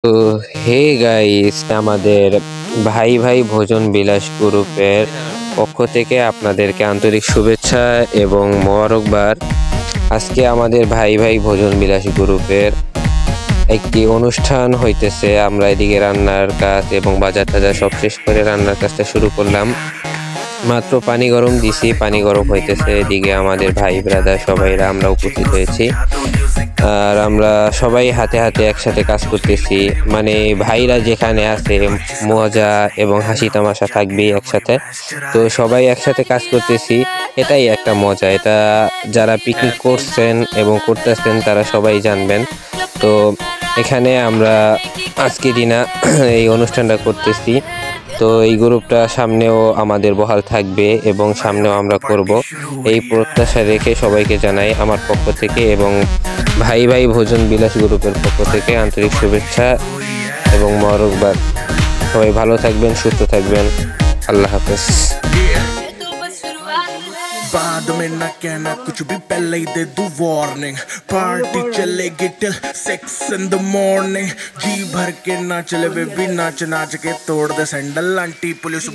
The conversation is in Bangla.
তো হে গাইস, আমাদের ভাই ভাই ভোজন বিলাস গ্রুপের পক্ষ থেকে আপনাদেরকে আন্তরিক শুভেচ্ছা এবং মোবারকবাদ। আজকে আমাদের ভাই ভাই ভোজন বিলাস গ্রুপের একটি অনুষ্ঠান হইতেছে। আমরা এদিকে রান্নার কাজ এবং বাজার টাজার সব শেষ করে রান্নার কাজটা শুরু করলাম। মাত্র পানি গরম দিছি, পানি গরম হইতেছে। এদিকে আমাদের ভাই ব্রাদার সবাইরা আমরা উপস্থিত হয়েছি, আর আমরা সবাই হাতে হাতে একসাথে কাজ করতেছি। মানে ভাইরা যেখানে আছে মজা এবং হাসি তামাশা থাকবে একসাথে। তো সবাই একসাথে কাজ করতেছি, এটাই একটা মজা। এটা যারা পিকনিক করছেন এবং করতেছেন তারা সবাই জানবেন। তো এখানে আমরা আজকে দিনা এই অনুষ্ঠানটা করতেছি। তো এই গ্রুপটা সামনেও আমাদের বহাল থাকবে এবং সামনেও আমরা করব, এই প্রত্যাশা রেখে সবাইকে জানাই আমার পক্ষ থেকে এবং ভাই ভাই ভোজন বিলাস গ্রুপের পক্ষ থেকে আন্তরিক শুভেচ্ছা এবং মোবারকবাদ। সবাই ভালো থাকবেন, সুস্থ থাকবেন। আল্লাহ হাফেজ। बाद में ना कहना कुछ भी, पहले ही दे दू वार्निंग। पार्टी चलेगी टिल 6 in the morning। जी भर के ना चले बेबी, नाच नाच के तोड़ दे सैंडल। Aunty police